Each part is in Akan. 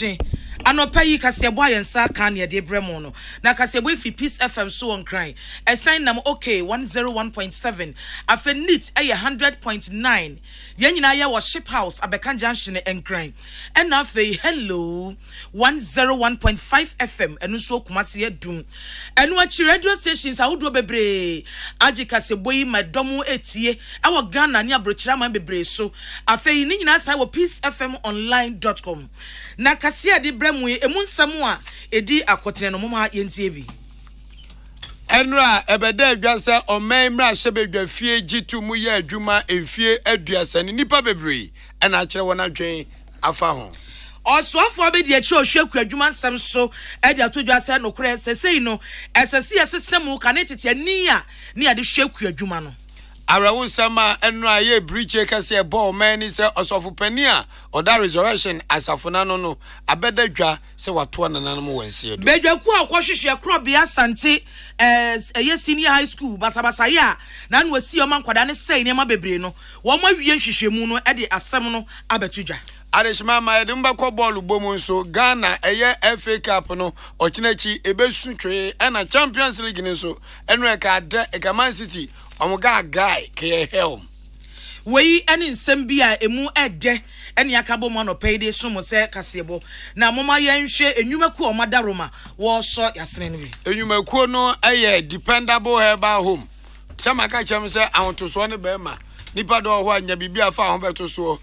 Ache anopa yi kasebo ayensa kan ye de bremo no na kasebo fi Peace FM so on cry assign nam okay 101.7 afenit eye 100.9 ye nyina ye wo ship house Akan junction en cry and na fe hello 101.5 FM enu so kumase adum enu achi radio stations awudo bebre agi kasebo yi madomo etie awo Ghana ni abrochira man bebre so afei ni nyina sai wo peaceFMonline.com na kasia de bremu emu nsam a edi akotene no moma yentie bi enra ebede adwase omenmra hyebedwa fie gitu mu ye adwuma efie aduasa ni nipa bebre na akere wona dwen afa ho Oswafo be de akire ohwe adwuma nsam so e de atodwase no kure sesei no esese yesesemu kanetete ani a ne ade hwe adwuma no Arawu sama enra ye briche kase ball man is osofu pani a oda resurrection asafuna no abedadwa se wato nananum wansie do bedwaku akwhwehwe krobia sante ye senior high school basabasa ya na no wasi o mankwada ne sei ne ma bebre no wo ma wie nhwehwemu no e de asem no abetudwa Arishma ma yede mbakọ bọọlụ bomu nso Ghana eye FA Cup no ochinachi ebesutwe na Champions League nso enwe ka ade ka Man City omuga guy ke helm wei ene nsem bia emu ede ene yakabo mo no payde somo se kasebo na moma yenhwe enwumaku omadaroma wo so yasene no bi enwumaku no eye dependable herbal home chama ka chem se ahontoso ne be ma nipa do ho anya bibia fa ho betoso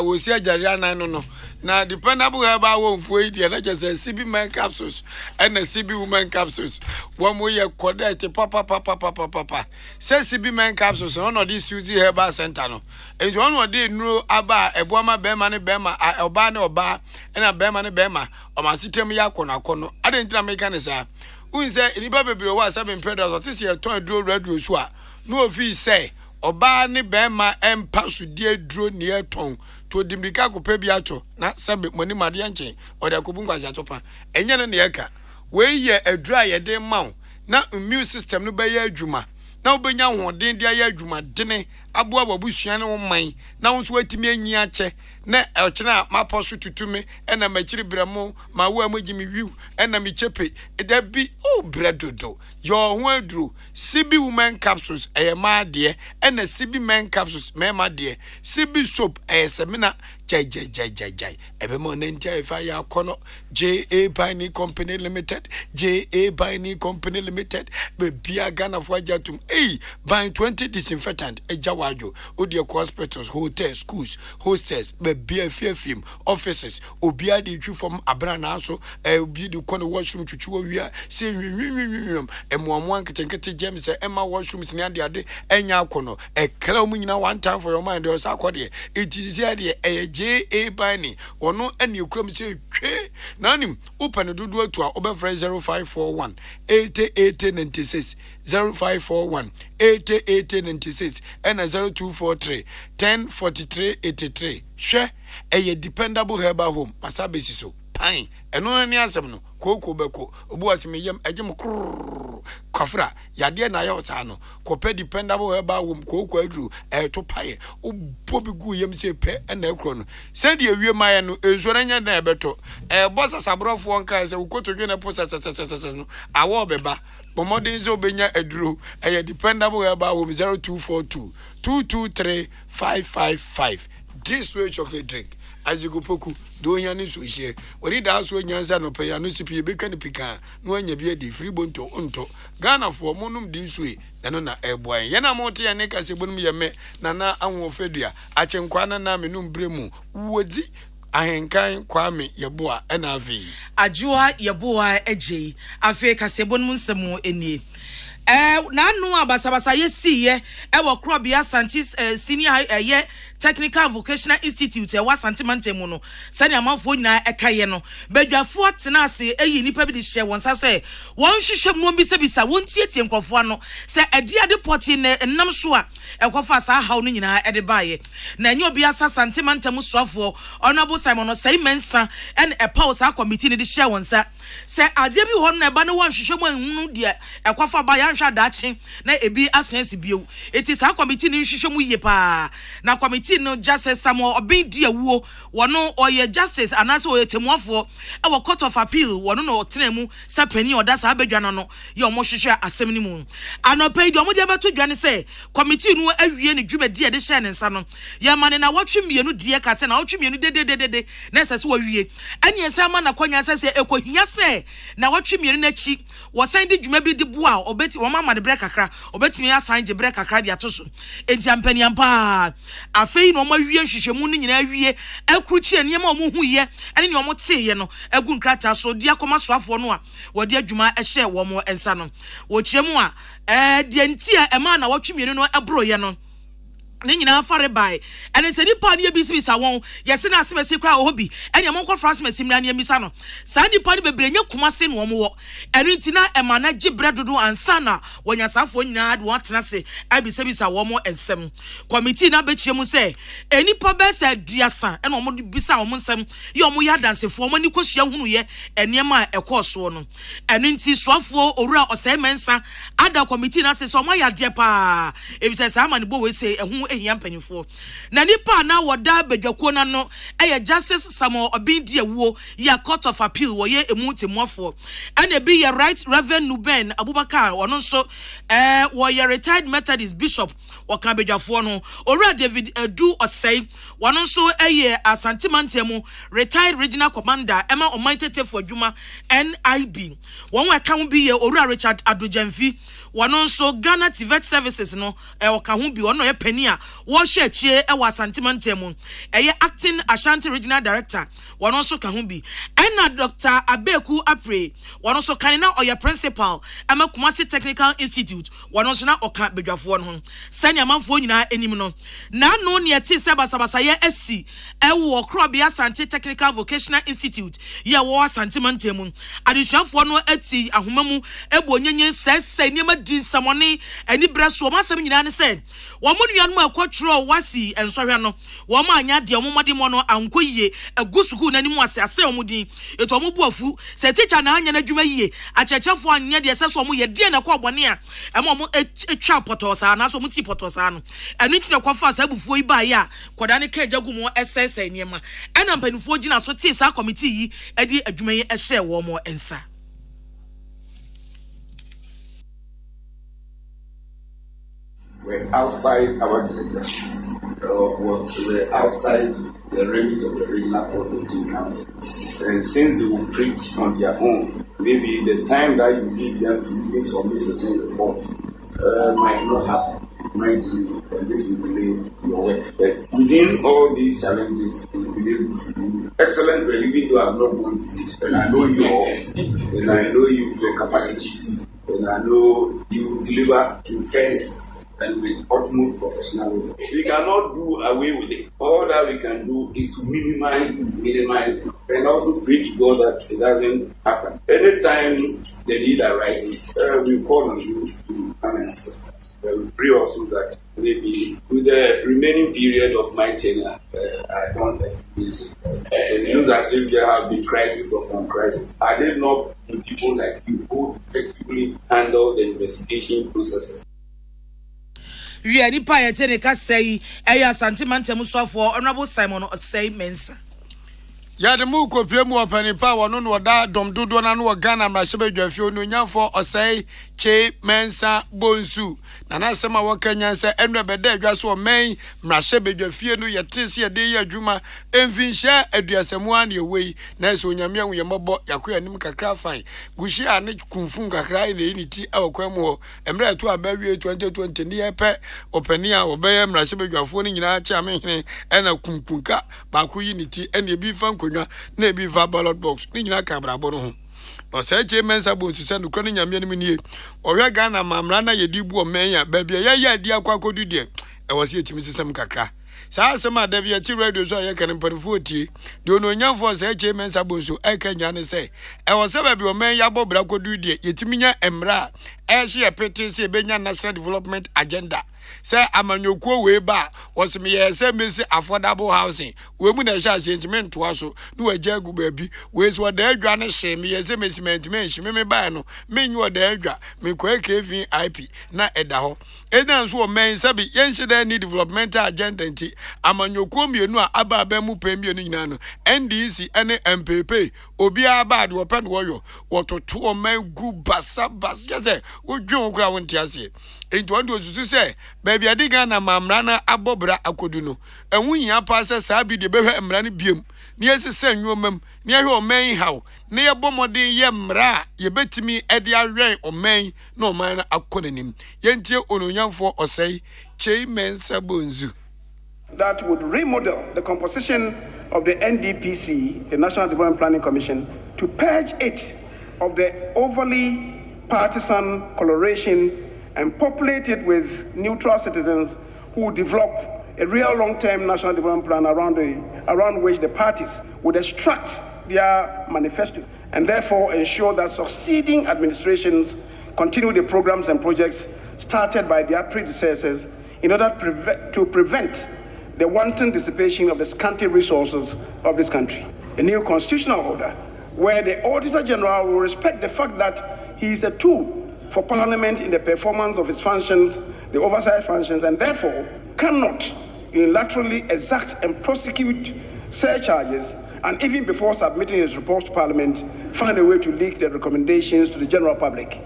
wo si ajari anan no na dependable herbal home foi dia na je CB men capsules and CB women capsules wo mo ye correct papa say CB men capsules no no this Suzy herbal center no and one no dey nuro aba eboama be ma ne be ma oba ne oba na be ma ne be ma o ma sitem ya kono ade ntina me kan sa unse nipa bebre wa 7 pedals otisi e ton duro radio so a no ofi say oba ne bema empa sudie duro ne eton to dimrika kopa bi ato na sabe moni made anchen oda kobungwa jatopa enye ne eka we ye adura ye de maw na immune system no be ye adwuma na obenya hoden de ye adwuma dene aboa babusua ne wo man na wo so atimi anyi ache na elchena maposo tutume ena machiri bramo ma wo amagimi wiu ena mi chepe da bi o bredodo yo ho aduru CB women capsules ma de ena CB men capsules ma de CB soap semina jai ebe mo nentia fa ya kono JA Bini Company Limited JA Bini Company Limited be bia Ghana fo ajatum by 20 disinfectant ejawajo odi hospitals hotels schools hostels be bia fiafim offices obia de twu from abrana so obi de kono washroom twuwa wia se nwinwinwinwim emwamwa nketenkete james emma washroom tini ade enya akono ekra mu nyina one time for your mind o sa akode it is here JA Bini ono eni ekram se twe nanim open dodo atu a obefre 0541 8896 0541 8896 and 0243 1043 83 hwe eye dependable herbal home masabesi so pan eno ni asem no koko beko obu atime yam agem kofra yade na ya ota no kope dependable herbal home koko aduru to paye obobi gu yam se pe na ekro no se de awie maye no ezoranya na ebeto bossa sabrofo nka se ukotodwe na posa no awo beba Pomodin zo benya edru dependable herbal home 0242 223 555 this way chocolate drink as you go poku do yan so hie wori da so nyanza no pe ya no sipi be kan pika no anya bia di free bonto onto Ghana for monum di so e no na eboan ye na mote ya ne ka se bonum ye me na anwo fedua achenkwa na menum bremu wodi ahenkan kwame yeboa na afi ajua yeboa eje afi kasebonum nsemu enie na anu abasabasa yesi ye wo krobia santis senior ye technical vocational institute wa santimante mu no sani amanfo nyina ekaye no badwafo tena ase eyi nipa bi de hye won sase won hwehwem no bisabisa won tietie nkofo ano se adiade poti ne nam so a ekofa sa haw no nyina ede baaye na enye obi asa santimante mu sofo honorable Simon no sei mensa en a pause committee ne de hye won sa se ade bi ho no eba ne won hwehwem anhunu de ekofa ba ya hwa daakye na ebi asense bio it is our committee ni hwehwe mu ye pa na committee no justice Samuel Obin di awuo wono oye justice anase oye temuafo e wo court of appeal wono no otena mu sapani oda sa abadwana no ye omo hwehwe asem ni mu anopai di omo de abato dwane se committee no awie ne dwumadi e de hye ne nsa no ye mane na wotwe mienu die ka se na wotwe mienu de na sese wawie ani ensa ma na kwanya sese ekohia se na wotwe mienu na chi wo san de dwuma bi de boa obeti wo mama de break kakra obeti mi asan je break kakra de atoso enti ampani ampa afei no mawie nhwehwemu ni nyina awie akruchi eniema omo huye ene ne omo teye no agu nkrata so de akoma soafo no a wo de adwuma ehye wo mo ensa no wo kyeremu a de enti a ema na wotwe mienu no ebroye no ne nyina fare bai ene se nipa ne bisibisa won yese na asemesi kra obi ene mo nkɔ France mesi mra ne misa no saa nipa ne bebre nye kumase no mo wo ene ntina ema na gye bredodo ansa na wonya safo nyina de wotena se abisabisa wo mo ensem committee na bekyire mu se enipa be se duasa ene mo bisa wo mo nsem ye mo ya dansefo mo ni kosua hunu ye enema ekoso no ene nti soafo owura osai mensa ada committee na se so mo ya de pa ebisa saa ma ne bo we se ehu ehia mpanyifo na nipa na woda badwako na no eye justice Samuel Obin di awuo ya court of appeal wo ye emu temuafo ene bi ye right reverend Nuben Abubakar wono nso wo ye retired Methodist bishop waka badwafo no owura David Edu Osei wono nso eye Asantemantemu retired regional commander ema omantetefo adwuma NIB won waka ho bi ye owura Richard Adojamfi wono nso Ghana TVET services no waka ho bi wono ye pani a wo hwe achie e wa Asantemantemu eye acting Ashanti regional director wono nso ka ho bi ena Dr. Abeku Apre wono nso kan na oye principal ama Kumasi Technical Institute wono nso na oka bedwafo no sanya manfo nyina enim no na no ne eti se basabasa ye asi e wo Krobia Asante Technical Vocational Institute ye wo Asantemantemu adesuafo no ati ahomamu ebo onyenye sese niema din samone ani breso masem nyina ne se wo mo nuanu akotro wasi ensohwe no wo ma anya de omomode mo no ankoyie agusuku nanimu ase ase omudin eto omobuafu se teacher na anya na dwuma yie achechefo anya de ese so mo ye de na kwa bone a ema mo etwa potosa na so mo ti potosa no enu ti na kwa fa sa bufuo yi ba ya koda ne ka jagu mo esese niema ena mpanifo gina so ti sa committee yi edi adwuma yi ehye wo mo ensa. We're outside our jurisdiction. We're outside the remit of the regular auditing council. And since they will preach on their own, maybe the time that you give them to give some certain report might not happen. Might be, and this will delay your work. But within all these challenges, we will be able to do excellent work, even though I'm not going to it. And I know and I know your capacities, and I know you deliver in fairness and with utmost professionalism. We cannot do away with it. All that we can do is to minimize it, and also pray to God that it doesn't happen. Anytime the need arises, we call on you to come and assist us. We pray also that maybe with the remaining period of my tenure, I don't experience it. It looks as if there have been crisis upon crisis. Are there not people like you who effectively handle the investigation processes? We are nipa ye tene ka sei eya Asantemantemu sofo honorable Simon Osei Mensa ya de mu kopie mu opanipa wono no da dom dodo na no Ghana mrahye no nyamfo Osei che Mensa bonsu na na sema wo Kenya se enu ebeda adwaso o men mrahye bedwafie no yete se yede ye adwuma enfinhye aduasemu an ye wei na so onyame anwu ye mobo yakoya nim kakra fan gushi ane kunfun kakra ile ni ti awkwam ho emre atu abawie 2020 ni yepe opani a obeye mrahye bedwafo ni nyina cha menhene ena kunkunka ba ko yi ni ti ene bi fan na ebi va ballot box ni nyina ka brabo no ho o se che Mensa bonsu se no kro ni nyame ni nie o hwe Ghana mamra na yedi bu o menya ba bia ye ya di akwakodu de e wo se etimi sesem kakra sa asema da bia ti radio so ye kan mpanfo tie de ono nyamfo se che Mensa bonsu e ka nya ne se e wo se ba bia o menya bo bra kodu de yetimi nya emra she a petty say Benya National Development Agenda. Say amanyoko we ba was me say miss affordable housing. We mu na sha sentiment to aso no agya gu baabi we so da adwa na hye me say mesiment me hye me ba no me nyu da adwa me kwa kevin IP na eda ho edan so men sabi yen hye da ni developmental agenda nti amanyoko mienu a aba ba mu pemie no nyina no NDC ene MPP obi aba de open woyo wototo o men gu basa yete wo dwon kura wonti ase enti wando susu se baby adiga na mamra na abobra akodu no enwu hia pa se saa bi de behwe mra ne biem ne yesese nwomam ne yehwe omen haw ne yebomodin ye mra ye betimi ede awen omen na oman na akonanim yentie ononyamfo osei chei mensa bonzu that would remodel the composition of the NDPC, the National Development Planning Commission, to purge it of the overly partisan coloration and populate it with neutral citizens who develop a real long-term national development plan around which the parties would extract their manifesto and therefore ensure that succeeding administrations continue the programs and projects started by their predecessors in order to prevent the wanton dissipation of the scanty resources of this country. A new constitutional order where the Auditor General will respect the fact that he is a tool for Parliament in the performance of its functions, the oversight functions, and therefore cannot unilaterally exact and prosecute surcharges, and even before submitting his reports to Parliament, find a way to leak the recommendations to the general public.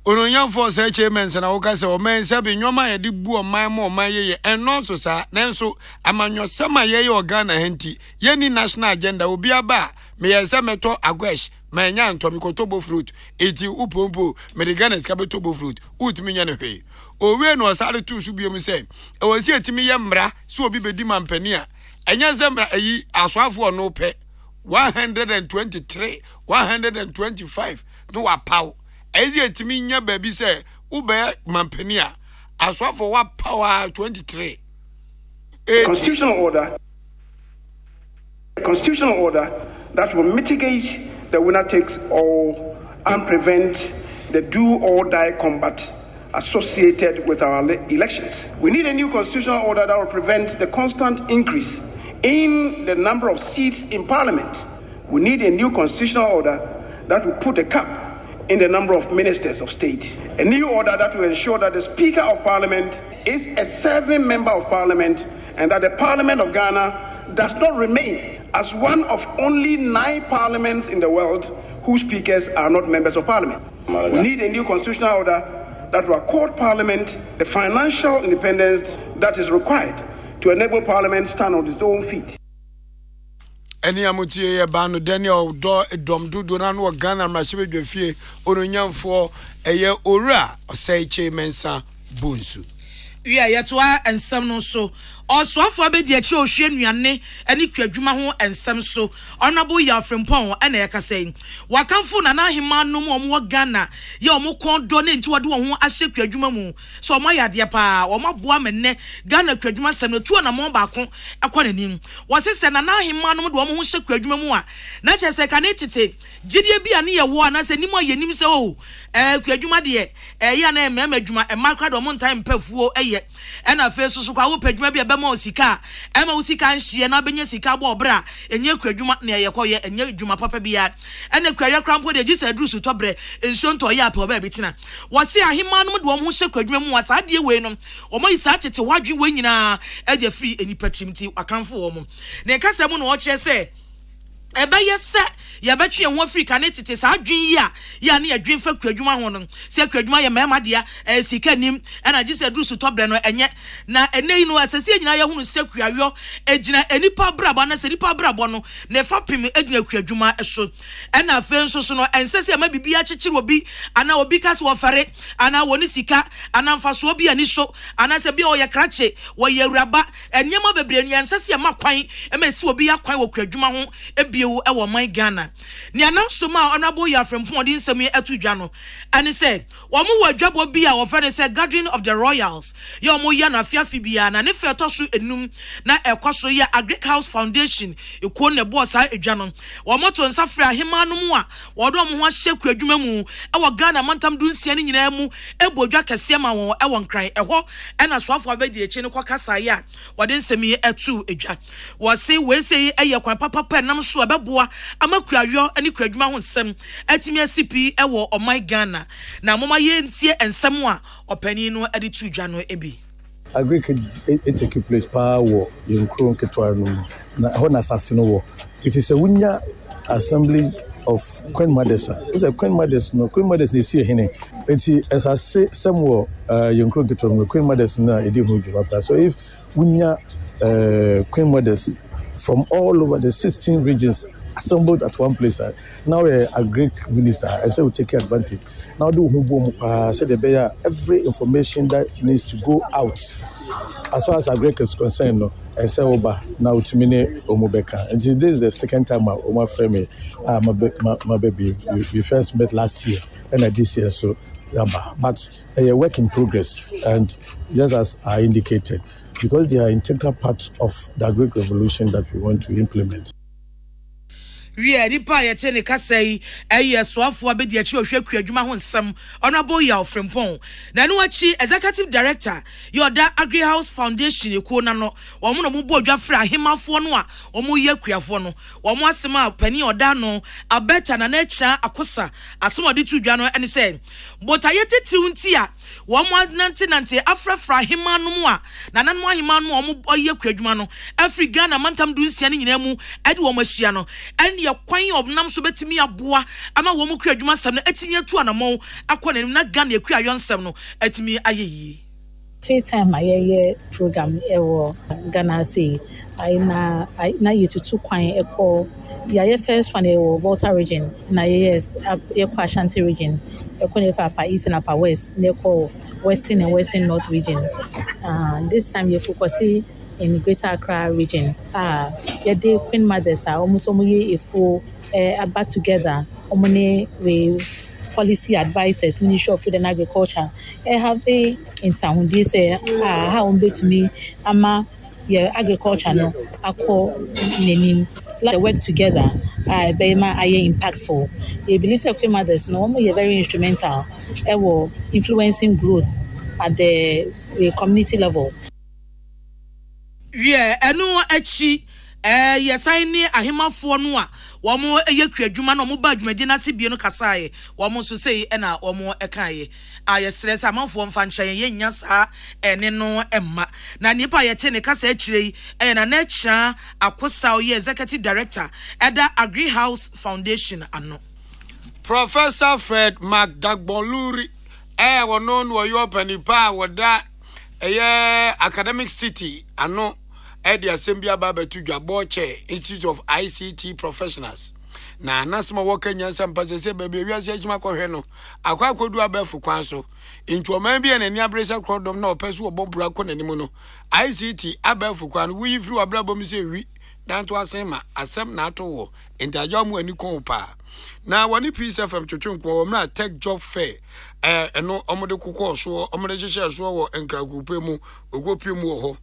Ononyamfo say chairman na woka se o men se bi nwoma ye di bu o man mo man ye enno so sa nenso amanyosema ye organa henti ye ni national agenda obi aba me ye se meto agwesh manya ntomi kotobo fruit eti upompo me de Ghana ska betobo fruit utimi nya ne hwe owe no osare tu su biem se e wasi etimi ye mra so obi bedi mampani a enya zemra eyi asoafo no pe 123 125 no apaw ezi etimi nya baby say ube mampania aswa for what power 23 constitutional order that will mitigate the winner takes all and prevent the do or die combat associated with our elections. We need a new constitutional order that will prevent the constant increase in the number of seats in Parliament. We need a new constitutional order that will put a cap in the number of ministers of state. A new order that will ensure that the Speaker of Parliament is a serving member of Parliament and that the Parliament of Ghana does not remain as one of only 9 parliaments in the world whose speakers are not members of Parliament. We need a new constitutional order that will accord Parliament the financial independence that is required to enable Parliament to stand on its own feet. Eni amutie ye ba no Daniel do edom dudu na no Ghana mrahye bedwafie ononyamfo eye owura osaiche mensa bonsu wi ayetoa ensem no so osoafo abedi achi ohwe nuane ani kwadwuma ho ensem so onabo ya frempon ana yakasai wakamfo na ahema no mo mo Ghana ye omo kondo ne nti wode wo ho ahye kwadwuma mu so omo yade pa omo boa menne Ghana kwadwuma sem no tuo na mo baako akonanim wasese na ahema no mo de omo ho hye kwadwuma mu a na chese ka ne tete gidie bia ne ye wo na se nimo ye nim se o kwadwuma de ya na emadwuma emakra do mo ntan pafuo eye ena fe so kwa wo padwuma bia ma osika ema osika nhie na benya sika bo obra enye kwadwuma na ye koye enye dwuma papa bia ena kwaya krampo de gisa drusu tobre ensonto ya pa oba betina wose ahema no de wo ho hye kwadwuma mu wasa de we no omo isa tete wadwe we nyina eje free enipa chimti akanfo wo mo na kasa mu no wo kire se eba yesa ya betwe ho Africa ne tete sa adwen ya ne adwen fa kwadwuma ho no se kwadwuma ya mema dia sika nim na gise drusu tobre no enye na enei no asese nyina ya hunu se kwayo egina enipa brabo na se nipa brabo no ne fa pim egina kwadwuma so na afen so no ensese ma bibia kyekere obi ana obi kase wo fare ana woni sika ana mfaso obi ani so ana se bia oye krache wo ye uraba enyema bebre no ensese ma kwan ema si obi ya kwan wo kwadwuma ho bio e wo man Ghana ne anamso ma honorable Yafrempon di nsem etu dwa no ane say wo mo wadwabo bi a wo fa ne say gathering of the royals ye mo ya na afiafi bia na ne fe to so enum na ekwaso ya Agric House Foundation ekuo ne bo sa edwa no wo mo to nsafre ahema no mu a wo do mo ho ahye kwadwuma mu e wo Ghana mantam dunsia ne nyina mu ebodwa kese ma wo e wo nkran eho e na soafo abedi echi ne kwakasa ya wo de nsem etu edwa wo say we say eye kwan papa nam so abeboa amakuayo ani kwadwuma ho nsem atimi asipi e wo oman Ghana na moma ye ntie ensem a opani no ade tu dwa no ebi Agric it take place power in Kron Ketwa no na ho na asase no wo it is a wunya assembly of Queen Madesa it's a Queen Madesa no Queen Madesa dey see hene enti asase somewhere in Kron Ketwa no Queen Madesa na edi ho djuma so if wunya Queen Madesa from all over the 16 regions assembled at one place. Now a Greek minister, I said we take advantage. Now do said the every information that needs to go out. As far as a Greek is concerned, I say Oba now to mine Omubeka. And this is the second time Oma Frame, my baby, we first met last year and this year so but a work in progress and just as I indicated, because they are integral parts of the Greek revolution that we want to implement. We are nipa ye te ne kasai eye soafo abedi achi ohwe kwadwuma ho nsem honorable Yafrempon na no achi executive director yoda Agri House Foundation ekuo na no wo mo no mo bodwa fra ahemafo no a wo mo ye kuafo no wo mo asema pani oda no abeta na na echa akosa asema de tu dwa no ene se botaye tetiw nti a wo mo nante afrafra ahema no mu a na nan mo ahema no wo mo ye kwadwuma no Africa na mantam du nsia ne nyina mu ade wo mo hia no ene kwan obnam so betimi aboa ama wo mu kwadwuma sam no etimi atu anamo akọ na Ghana ekua yonsam no etimi ayeyi First time I program ewo Ghana say I na you to kwan eko ya first one ewo Volta region na yes eko Ashanti region eko ne fa pa east and upper west neko western and western north region this time you focus in Greater Accra region ya dey Queen Mothers almost omuye efo about together omune we policy advisors Ministry of Food and Agriculture have a in town they say how to me ama yeah agriculture no akọ nenim like work together be ma aye impactful they believe that Queen Mothers no are very instrumental influencing growth at the community level. Yeah, enu achi yesan ni ahemafo no a wo mo eye kwadwuma no mo ba dwumadi na se bie no kasae wo mo so sei na wo mo ekaye ayesresa amanfo mfa nchen ye nya saa ene no emma na nipa yete ne kasa akirei na na akira akosa o ye executive director eda Agri House Foundation ano Professor Fred McDagboluri wono no yo panipa woda academic city ano the assembly ababa to Jaboche Institute of ICT Professionals. Na nasma woka nyansa mpase se bebe wiase achima kohwe no akwa kodu abefu kwanso into oman bia na ni abresa krodom na opeso obobra ko nanim no ICT abefu kwan wi firi abrabom se wi danto asema asem na ato wo ntajamu ani kon pa na wani Peace FM twetwenko wo mra tech job fair eno omode kokọ so omode hyehyɛ so wo enkrakupe mu ogopie mu ho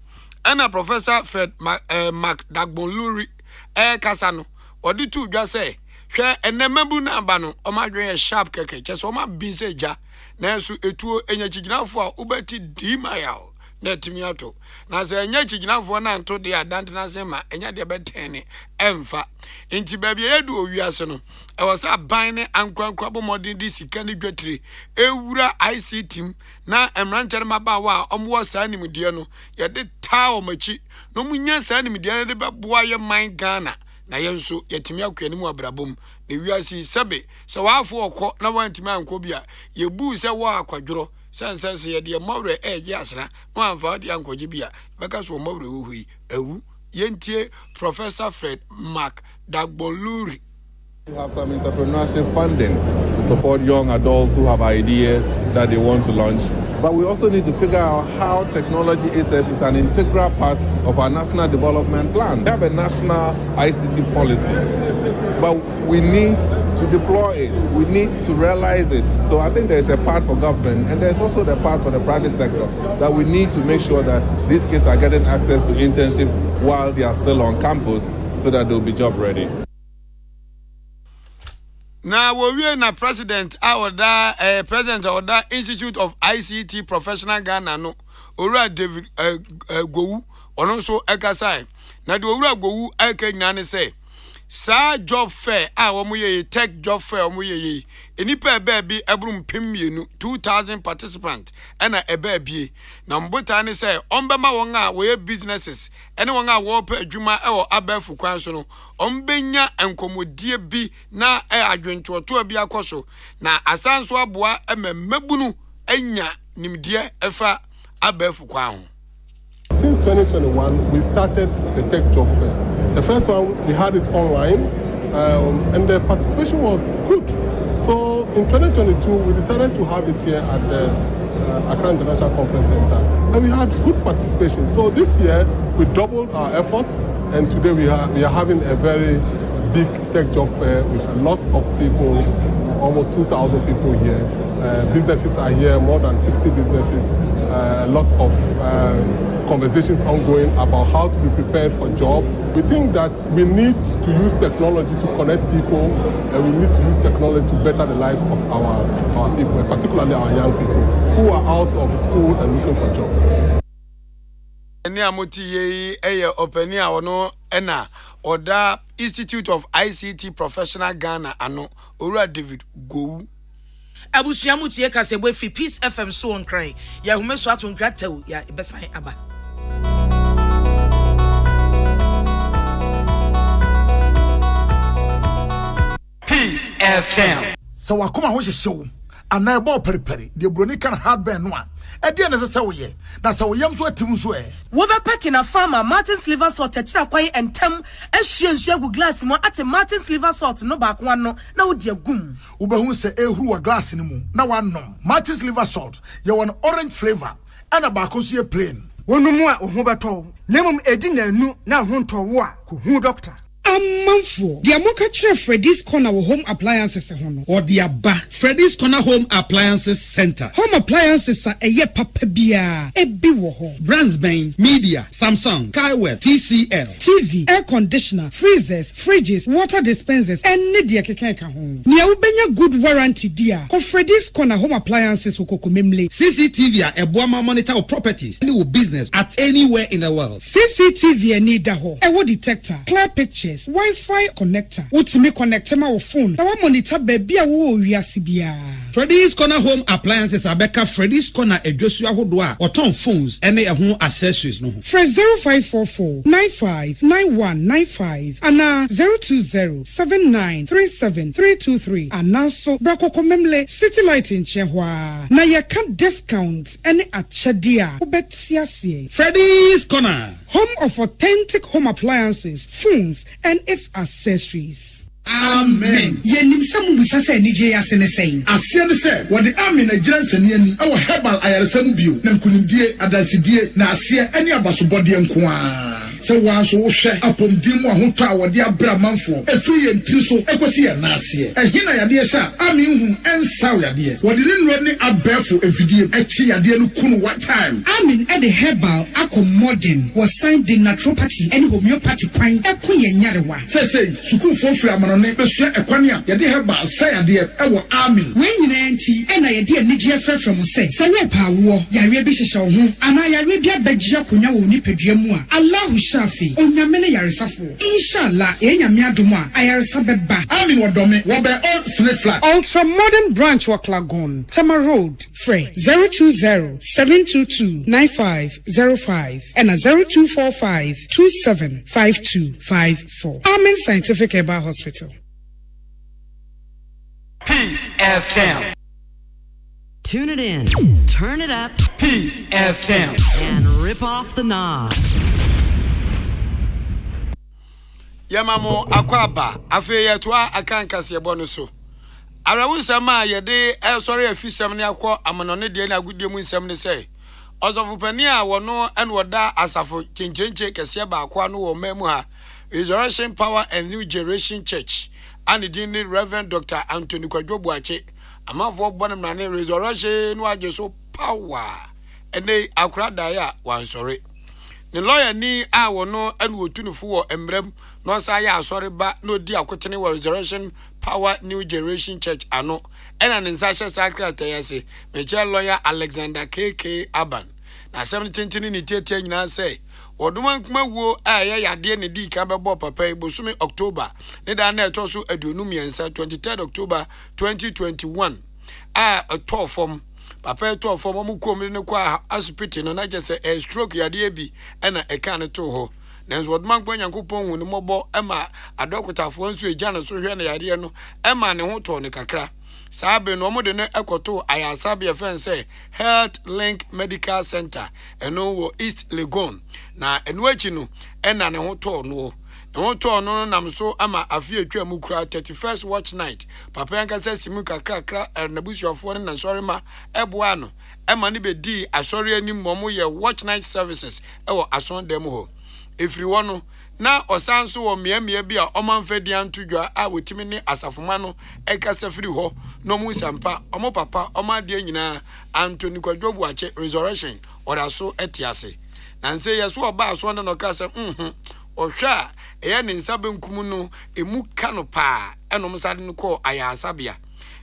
ana Professor Fred McDagboluri kasa no odi tu dwa se hwe enemabu na aba no omadwen sharp keke kyese oma bin se ja na enso etuo enya chiginafo a ubeti dimayao na timiato na se enya chiginafo na nto de adante na se ma enya de betene emfa inti baabi edu owiase no e was a ban ne ankrankra bo modern di sika ne dwetire ewura ICT na emrantere maba wa omwo saa nimdie no ye de taa omachi no munya saa nimdie ne de beboa ye man Ghana na yenso yetimi akwani mu abrabom na wiase sebe se waafo okọ na wantimi anko bia ye bu se wa akwadworo sense ye de mawre eje asra no amfa de ankoje bia beka so mawre huhui ewu yentie Professor Fred McDagboluri. We have some entrepreneurship funding to support young adults who have ideas that they want to launch But we also need to figure out how technology is an integral part of our national development plan. We have a national ICT policy, but we need to deploy it. We need to realize it. So I think there's a part for government, and there's also the part for the private sector, that we need to make sure that these kids are getting access to internships while they are still on campus so that they'll be job ready. Now we na president president of the Institute of ICT Professional Ghana no Ora David Gowu ono so ekasai na de Ora Gowu eka nyane say sa job fair tech job fair omuye enipa bi ebrum pemienu 2000 participants ena ebe na mbota ne say ombema won a we businesses ene won a wo pa adwuma e wo abafu kwan so no ombenya enkomodie bi na adwentoto bi akoso na asanso aboa ememmabunu enya nimdie efa abafu kwan ho. Since 2021 we started the tech job fair. The first one, we had it online, and the participation was good. So in 2022, we decided to have it here at the Akan International Conference Center, and we had good participation. So this year, we doubled our efforts, and today we are having a very big tech job fair with a lot of people, almost 2,000 people here. Businesses are here, more than 60 businesses, a lot of conversations ongoing about how to be prepared for jobs. We think that we need to use technology to connect people, and we need to use technology to better the lives of our people, particularly our young people who are out of school and looking for jobs. Any amoti ye openi ono ena oda Institute of ICT Professional Ghana ano Ora David Gowu. Abusuamu tie kasebwe fi Peace FM so on cry. Ya humeso ato nkratew ya besan aba. Peace FM. So wakoma ho hyehyew ana ebo periperi de broni kan hardware no a ede na se woye na se woyam so atim so wo be pack na farmer Martin's liver salt tira kwan entem ahwie nsu agu glass mo ate Martin's liver salt no ba kwa no na wo de agum wo be hu se ehuru wa glass ni mu na wanom Martin's liver salt ye won orange flavor ana ba ko so ye plain wonumu a ho beto nemum edi na nu na ho ntowo a ko hu doctor Amanfo, the Amoka Chere Freddy's Corner home appliances or the Abba Freddy's Corner Home Appliances Center. Home appliances are a ye papa bia, a biwo Brandsbane, Media, Samsung, Kaiware, TCL, TV, air conditioner, freezers, fridges, water dispensers, and Nidia Kekeka home. Nia ubenya good warranty dia. Ko Freddy's Corner Home Appliances ukoko memle. CCTV a Boama monitor of properties, any business at anywhere in the world. CCTV a need daho, a wood detector, clear pictures. Wi-Fi connector. Ultimate connector my phone. Now monitor baby a wo wiasibia. Freddy's Corner Home Appliances abeka Freddy's Corner Ejosua hodwa or ton phones any home accessories no. Fresh 0544 959195 and 020 7937323 and now so Brakoko Memle City Light in Chehwa. Na ya can discount any achadia. Ubetiasie. Freddy's Corner. Home of authentic home appliances, phones, and its accessories. Amen. Yenim samu busase ni je asene sei. Asene se wo de amen agiran sane ani e wo herbal ayaresam bio na nkunimdie adasidie na ase ani abasobode nko a. Se wanso wo hwe apomdim ahoto a wo de abra manfo efiri ye ntiri so ekosi ye na ase. Ehina yade sha amen hu ensaw yade. Wo de nro ni abefo efidie echi yade no kunu what time. Amen e de herbal modern was signed the naturopathy and homeopathy kwan ekunye nyarewa. Say sukun fofri amano ne besua ekwane a yade heba sayade e wo army we nyina nti e na yade anigye afra from say sanye pa wo yare bi hyehye wo ho ana yare bi abagye akonya wo ni padua mu a Allah shafi onyame ne yaresafo inshallah enyame adom a ayaresa beba army wo dome wo be old snake flag ultra modern branch wa Klagon Tama Road free 020 722 9505 and 0245 275254 Amen Scientific Herbal Hospital. Peace FM. Tune it in, turn it up, Peace FM, and rip off the knob. Yamamo akwaba afe yeto Akan kasebo no so. Arawu nsɛm a yɛde ɛsɔre afisɛm ne akɔ amanɔne deɛ na agudie mu nsɛm ne sɛ ɔsɔfopani a wɔno ɛne wɔda asafo kyenkyenkye kɛseɛ baako ano wɔ ɔman mu ha Resurrection Power and New Generation Church and the Reverend Dr. Anthony Kwadwo Buache amanfoɔ bɔ ne mmrane resurrection no agye so power ɛne akora dae a wansɔre ne lawyer ni a wɔno ɛne wɔtunufo wɔ mmram na ɔsa yɛ asɔre ba na odi akotene wɔ Resurrection Power New Generation Church ano ɛna ne nsa hyɛ sakrata yɛse mekyɛ lawyer Alexander KK Aban na 17 ni tietia nyina sɛ oduma nkuma wuo a yɛ yade ne di kan bɛbɔ papa ibosumi October ne da na ɛtɔ so aduonum yɛnsa 23 October 2021 a ɛtɔ fam papa ɛtɔ fam ɔmo kom ne kɔ hospital no na gye sɛ a stroke yade bi ɛna ɛka ne to hɔ nanso oduma nkwa nyankopɔn hu ne mɔbɔ ɛma adɔkotafoɔ nso egya ne so hwɛ ne yade no ɛma ne ho tɔ ne kakra Sabe no mo de ne ekoto ayasabe efen say Health Link Medical Center eno wo East Legon na eno achi no ena ne ho to no nam so ama afie atwa mu kura 31st watch night papa yanka say simu kakra nabusuafo ne nsori ma eboa no ema ne bedi asori anim mo ye watch night services ewo ason dem ho efiri wono na osanso wo miamia bi a omanfadi antudwa a wotimi ne asafoma no ekasa firi ho no mu sampa omo papa omade nyina Anthony Kwadwo Buache Resurrection oraso etiase na nse yeso oba aso no kasa ohwa eya ne nsabe nkum no emu ka no pa enom sade no ko ayasabia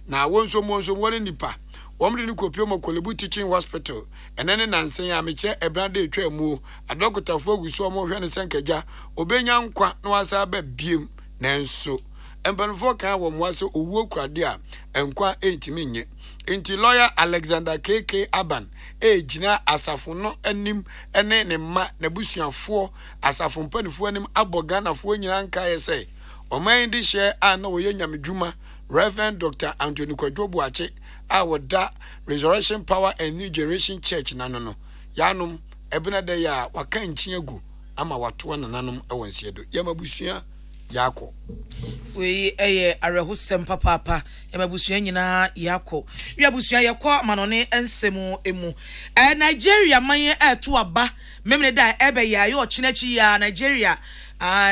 na wonso woni nipa womre ni kopio Kolebu Teaching Hospital enene nansen ya meche ebrande etwa mu adokotafo guso mo hwe ne senkaja obenya nkwa na wasa ba biem nanso embanfo kan wo mwase owuo kurade a enkwa entimi nye enti lawyer Alexander KK Aban ejina asafo no anim ene ne ma na busuafo asafo mpanifo anim aboganafo nyina nka yese oman di share a na wo nyamedwuma Reverend Dr. Anthony Kwadwo Buache a woda Resurrection Power and New Generation Church nanono yanom ebena de ya waka nchi agu ama watoa nananom ewansiedo yamabusua yako we arehusem papa yamabusua nyina yako wiabusua yakọ manone ensemu emu Nigeria manye eto aba memne da ebe ya yo chinechi ya Nigeria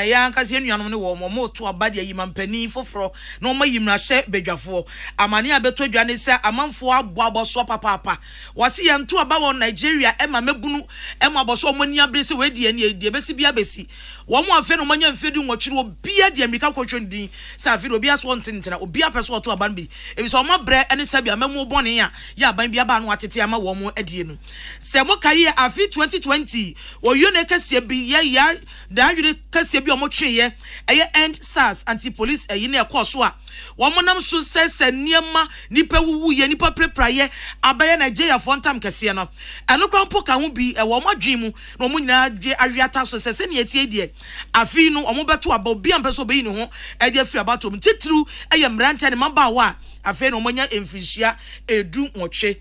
ya nkasi enuanom ne wo mo to abade ayimampani foforo na o mayimra hye bedwafo amane abeto dwa ne se amanfo aboaboso papa wase ye nto aba won Nigeria ema mebunu ema aboso mo ni abrese we die ne die besi bia besi wo mo afe no manya mfedu nwotwere obi ade amika kwotwendin sa afi obi aso ntentena obi apeso to aban bi ebi so mo bre ene sabia memu bone ya aban bia ba no atete ama wo mo adie no se mo kaye afi 2020 wo yone kase bi ya da hwere kase bi omotweye eye end SARS anti-police ne ekoso a womonam so sese niema nipa wuwu ye nipa prepraye abaye Nigeria fontam kase no eno krampo ka ho bi wo madwen mu na omo nyina dwe awiata so sese ne etie die afi no omo beto aba obi ampeso be yi ne ho e de afiri abatom titru eye mrante ne mabawa afi no omonya emfishia edu nwotwe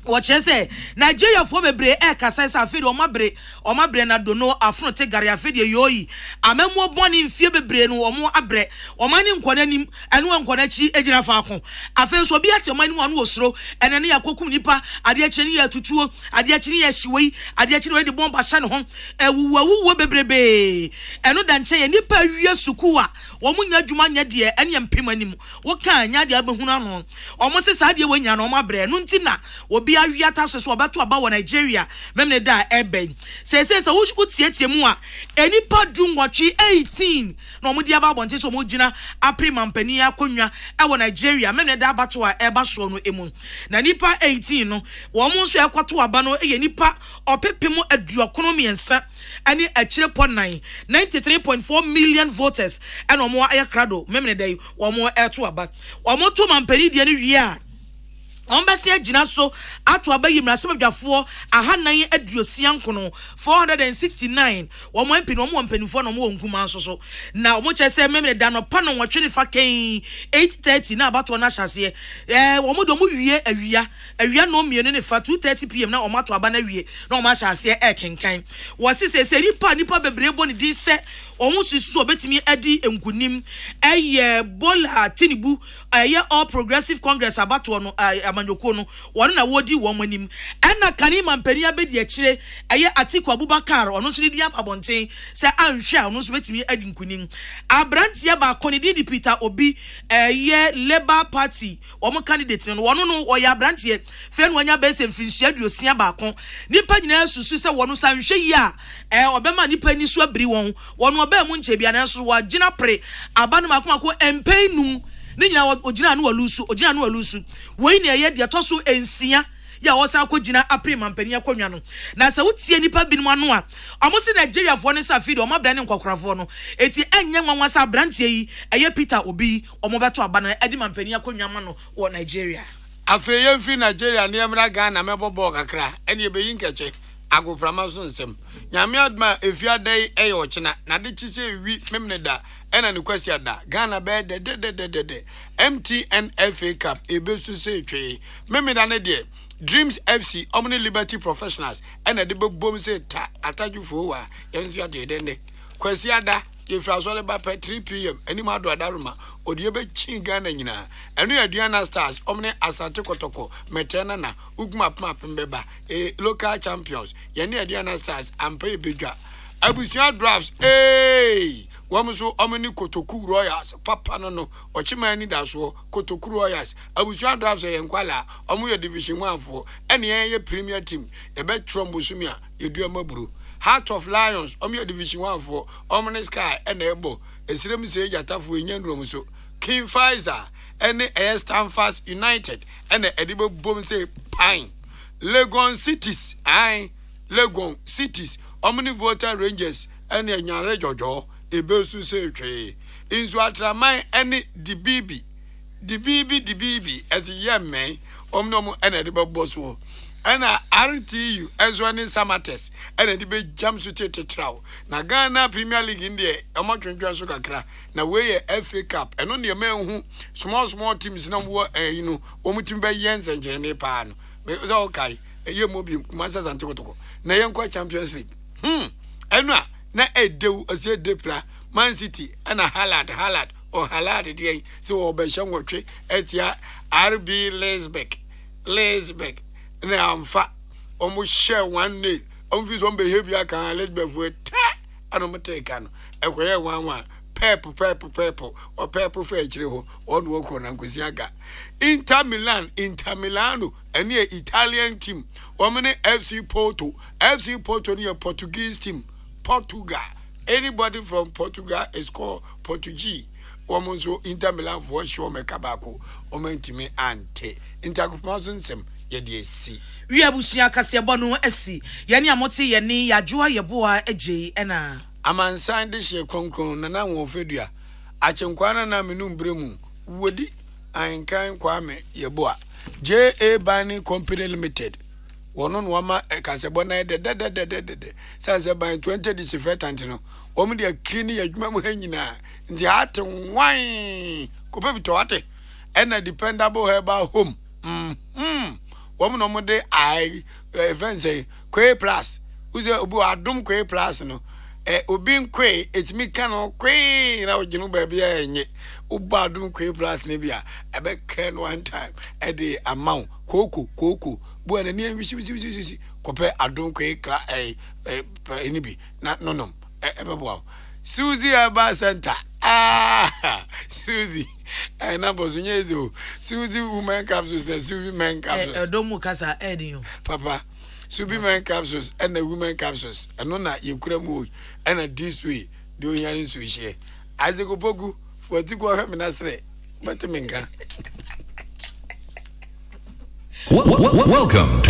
Wachese Nigeria fo bebre kasa sa afedi o mabre na dono afro te gare afedi yoyi amemo boni mfie bebre no o mo abre o mani nkwana nim eno nkwana chi ejina fa ko afen so bi ate mani wanu osoro enene yakokum nipa ade acheni ya tutuo ade acheni ya hyiwei ade acheni we de bomba hya ne ho ewuwo bebrebe eno da nche ye nipa wie suku a wo munya adwuma nya de ene mpem anim wo kan nya de abehunu ano o mo se sa de wanya no mabre no ntina obi awiata so obeto aba wo Nigeria memne da eben se wo tietie mu a enipa du nwotwe 18 na omudi aba bonte so mo gina aprima mpani akonwa e wo Nigeria memne da abato a eba so no emu na nipa 18 no wo mo nso ekwato aba no eye nipa opepem aduokonomi ensa ani akire po 93.4 million voters and omo ayakrado memne da wo mo eto aba wo mo to mampani de ne wie a Ombasi agina so ato abayi mrasomdwafoɔ ahanan aduosia nkono 469 wɔn mpi no wɔn mpanimfoɔ no wɔn nkuma nso so na wɔn kyerɛ sɛ memre da no pa no wɔtwe ne fa kan 8:30 na abato na hyase wɔn do wɔn awia no mienu ne fa 2:30 pm na wɔn ato aba na wie na wɔn ahyase kenkan wɔsi sɛ nipa bebree bɔ ne din sɛ wɔn susu obetimi adi nkunim Bola Tinubu All Progressive Congress abato no amanyoko no wɔn na wodi wɔn anim ɛna kani mampani abedi akyire Atiku Abubakar ɔno nso di ababɔnten sɛ anhwɛ ɔno nso betimi adi nkunim abrantie ba kɔni di Peter Obi Labour Party wɔn candidate no wɔn ɔyɛ abrantie fɛn wɔnya bɛsɛ mfinhyia aduosia baako nipa nyinaa susu sɛ wɔn nso anhwɛ yi a ɔbɛma nipa ni so abiri wɔn ɔbɛn mu nkyɛ bia na nso wɔgyina pre abanu mako empɛnum ne nyina ogina no walusu wei ne ye de toso ensia ya wosan akogina apre mampani akonwa no na sɛ wotie nipa binum ano a ɔmo Nigeria fo ne safi de ɔmo abra ne nkwakorafo no eti enye nwanwa sa brantie yi Peter Obi ɔmo beto aba na edi mampani akonwa ma no wɔ Nigeria afeye mfi Nigeria ne emra Ghana mebɔbɔ kakra ene ebeyi nkeche agoprama so nsem nyame adma efiadai ochina na de chise wi memneda ena ne kwasi ada Ghana be de MTN FA Cup ebesu se twe memeda ne de Dreams FC Omni Liberty Professionals ena de bebom se ta atajufo wa yensu ade de kwasi ada Ifrasole ba 3 pm eni ma do adaruma odi ebe chin Ghana nyina enu aduana stars omne asante kotoko metena na uguma pma pembeba local champions yene aduana stars ampe bedwa abusia drafts wamso omni kotoku royals papa no ochima ni daso kotoku royals abusia drafts yenkwala omu ye division 1 fo ene ye premier team ebe trombosumia edua maburu Heart of Lions, Omio Division 1 for Omni Sky and Ebo, a Sirem say Yatafu in Romuso, King Pfizer, and the Stanford United, and the Edible Boom say Pine, Legon Cities, Legon Cities, Omni Voter Rangers, and the Nyare Jojo, a Belsu say, in Swatramai, and the BB, as a young man, Omnomo and Edible Boswo. Ana RTU ezwani samates ena de be jam so tete traw na Ghana Premier League inde amatwentwa so kakra na we ye FA Cup eno ne manhu small teams na wo omutim be yense njene pa no me so kai ye mobi Manchester City kotoko na yenkwa Champions League eno a na edew ase depra Man City ena Haaland o Haaland de so obehye nwotwe etia RB Leipzig na amfa omo share one nail omo fi so behavior kan let be for ta anomteka no ekoye wanwa pep o pep for echire ho on wo kro na nkosi aga Inter Milan ene Italian team omene FC Porto ne Portuguese team Portugal anybody from Portugal is called Portuguese woman so Inter Milan for sure mekabako omentimi ante intercomparison yedesi wi abusia kasebo no asi yene amote yene yajoa yeboa eje ena amansan de hye konkron na wo fedua achenkwana na menum bremu wodi ankan kwame yeboa JA Bani Company Limited wono no ma kasebo na de sanse ban 20 disinfectant no omu de clean yadwuma mu hanyina ndi ate wan kope bitoate ena dependable herbal home woman no more friends say Kwe Plus. Uze obu adum Kwe Plus no. Obi Kwe etimi kano Kwe na ojinu baby enye. Ubu adum Kwe Plus ne bia ebe ken one time e the amount koko bu na ni wisi kope adum Kwe kla enibi na no ebe bo Suzy Aba Center. Suzy. Number Suzy woman capsules, the Suzy men capsules. Domu kasa edin. Papa, Suzy men capsules and the women capsules. And no na you could move and this way doing yanin sushi. As the Gopogu for the go minasre. But the minka. Welcome to